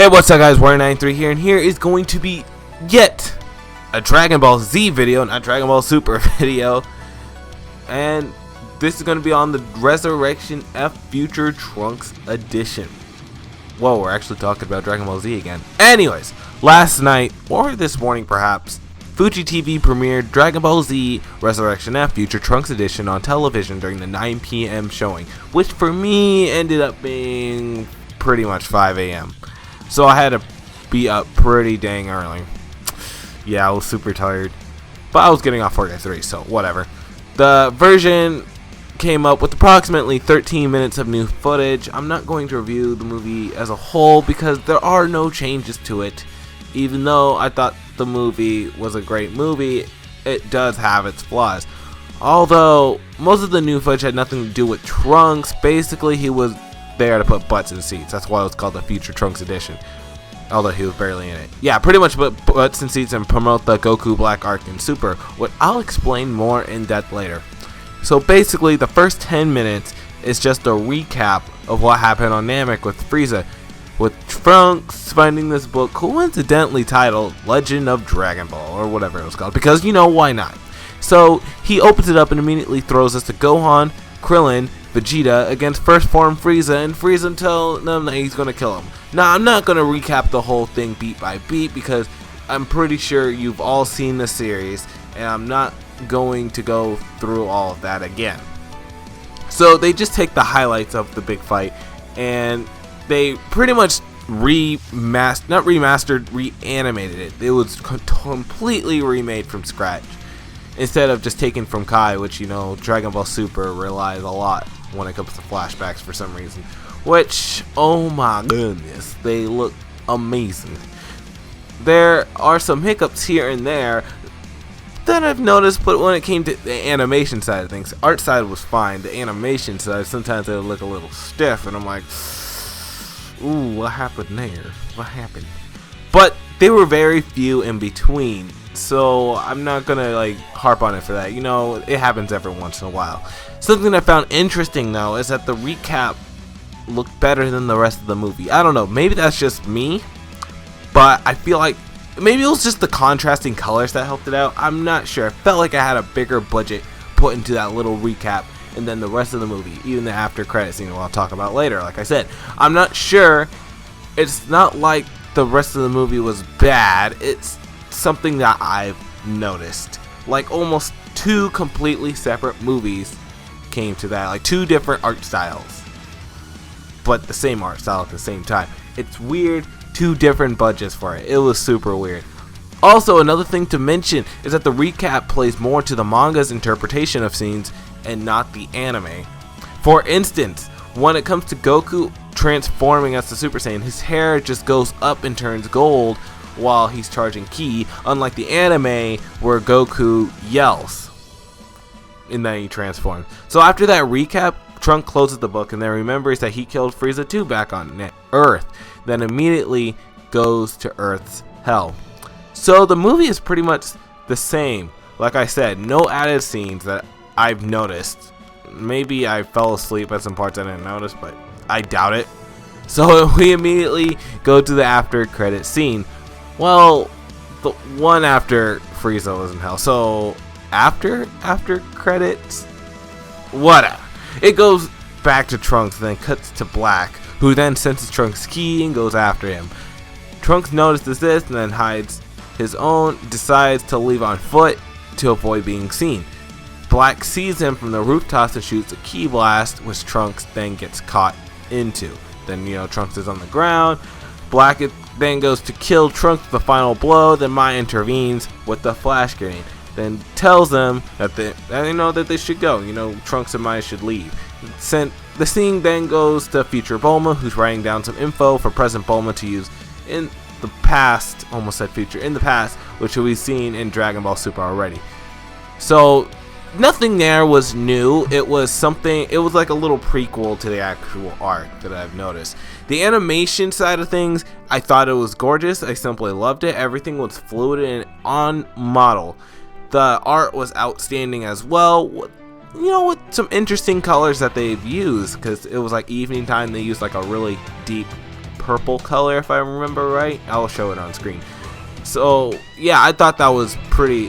Hey, what's up guys, Warrior93 here, and here is going to be yet a Dragon Ball Z video, not Dragon Ball Super video. And this is going to be on the Resurrection F Future Trunks edition. Whoa, we're actually talking about Dragon Ball Z again. Anyways, last night, or this morning perhaps, Fuji TV premiered Dragon Ball Z Resurrection F Future Trunks edition on television during the 9 p.m. showing, which for me ended up being pretty much 5 a.m. So I had to be up pretty dang early. Yeah, I was super tired. But I was getting off work at 3, so whatever. The version came up with approximately 13 minutes of new footage. I'm not going to review the movie as a whole because there are no changes to it. Even though I thought the movie was a great movie, it does have its flaws. Although most of the new footage had nothing to do with Trunks. Basically, he was there to put butts in seats. That's why it was called the Future Trunks edition, although he was barely in it. Yeah, pretty much put butts in seats and promote the Goku Black arc in Super, what I'll explain more in depth later. So basically, the first 10 minutes is just a recap of what happened on Namek with Frieza, with Trunks finding this book coincidentally titled Legend of Dragon Ball, or whatever it was called, because you know, why not? So he opens it up and immediately throws us to Gohan, Krillin, Vegeta against First Form Frieza, and Frieza tells them that he's going to kill him. Now, I'm not going to recap the whole thing beat by beat because I'm pretty sure you've all seen the series, and I'm not going to go through all of that again. So they just take the highlights of the big fight, and they pretty much reanimated it. It was completely remade from scratch, instead of just taken from Kai, which, you know, Dragon Ball Super relies a lot when it comes to flashbacks for some reason. Which, oh my goodness, they look amazing. There are some hiccups here and there that I've noticed, but when it came to the animation side of things, art side was fine. The animation side, sometimes they would look a little stiff, and I'm like, ooh, what happened there? What happened? But there were very few in between, so I'm not gonna like harp on it for that. You know, it happens every once in a while. Something I found interesting though is that the recap looked better than the rest of the movie. I don't know, maybe that's just me, but I feel like maybe it was just the contrasting colors that helped it out. I'm not sure. I felt like I had a bigger budget put into that little recap and then the rest of the movie, even the after credits scene, I'll talk about later. Like I said, I'm not sure. It's not like the rest of the movie was bad. It's something that I've noticed. Like almost two completely separate movies came to that. Like two different art styles, but the same art style at the same time. It's weird. Two different budgets for it. It was super weird. Also, another thing to mention is that the recap plays more to the manga's interpretation of scenes and not the anime. For instance, when it comes to Goku transforming as the Super Saiyan, his hair just goes up and turns gold while he's charging ki, unlike the anime where Goku yells and then he transforms. So after that recap, Trunks closes the book and then remembers that he killed Frieza too back on Earth, then immediately goes to Earth's hell. So the movie is pretty much the same. Like I said, no added scenes that I've noticed. Maybe I fell asleep at some parts I didn't notice, but I doubt it. So we immediately go to the after credit scene. Well, the one after Frieza was in hell. So after credits, whatever. It goes back to Trunks, then cuts to Black, who then senses Trunks' ki and goes after him. Trunks notices this and then hides his own, decides to leave on foot to avoid being seen. Black sees him from the rooftops and shoots a ki blast, which Trunks then gets caught into. Then, you know, Trunks is on the ground. Black then goes to kill Trunks with the final blow. Then Mai intervenes with the flash grenade. Then tells them that they should go. You know, Trunks and Mai should leave. The scene then goes to future Bulma, who's writing down some info for present Bulma to use in the past. Almost said future. In the past, which we've seen in Dragon Ball Super already. So nothing there was new. It was something. It was like a little prequel to the actual arc that I've noticed. The animation side of things, I thought it was gorgeous. I simply loved it. Everything was fluid and on model. The art was outstanding as well. You know, with some interesting colors that they've used, because it was like evening time. They used like a really deep purple color, if I remember right. I'll show it on screen. So yeah, I thought that was pretty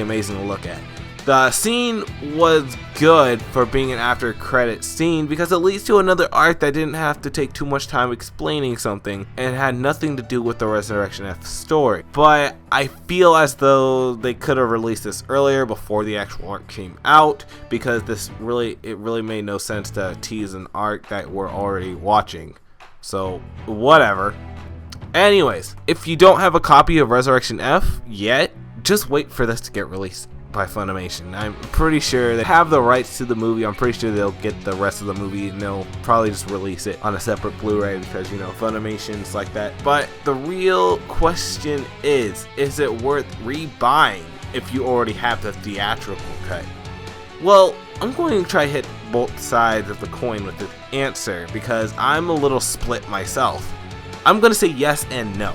amazing to look at. The scene was good for being an after credit scene because it leads to another arc that didn't have to take too much time explaining something and had nothing to do with the Resurrection F story. But I feel as though they could have released this earlier before the actual arc came out, because it really made no sense to tease an arc that we're already watching. So whatever. Anyways, if you don't have a copy of Resurrection F yet, just wait for this to get released by Funimation. I'm pretty sure they have the rights to the movie. I'm pretty sure they'll get the rest of the movie and they'll probably just release it on a separate Blu-ray because, you know, Funimation's like that. But the real question is it worth rebuying if you already have the theatrical cut? Well, I'm going to try to hit both sides of the coin with this answer because I'm a little split myself. I'm going to say yes and no,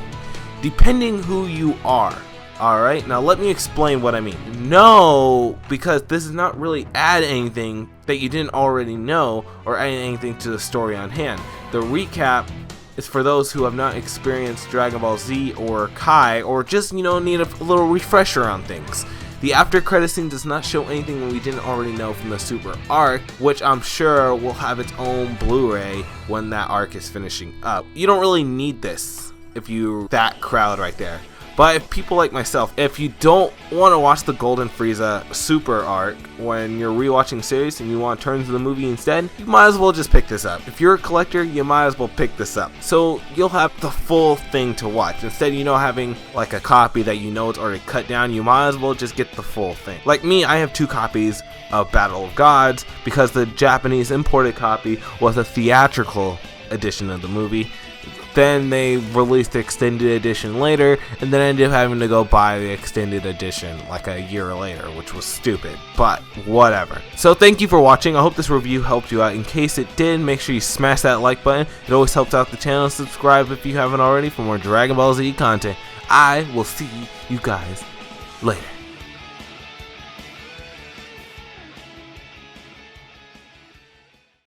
depending who you are. Alright, now let me explain what I mean. No, because this does not really add anything that you didn't already know or add anything to the story on hand. The recap is for those who have not experienced Dragon Ball Z or Kai, or just, you know, need a little refresher on things. The after credit scene does not show anything that we didn't already know from the Super arc, which I'm sure will have its own Blu-ray when that arc is finishing up. You don't really need this if you're that crowd right there. But if people like myself, if you don't want to watch the Golden Frieza Super arc when you're rewatching series and you want to turn to the movie instead, you might as well just pick this up. If you're a collector, you might as well pick this up. So you'll have the full thing to watch. Instead, you know, having like a copy that you know it's already cut down, you might as well just get the full thing. Like me, I have 2 copies of Battle of Gods because the Japanese imported copy was a theatrical edition of the movie. Then they released the extended edition later, and then I ended up having to go buy the extended edition like a year later, which was stupid, but whatever. So thank you for watching. I hope this review helped you out. In case it did, make sure you smash that like button. It always helps out the channel. Subscribe if you haven't already for more Dragon Ball Z content. I will see you guys later.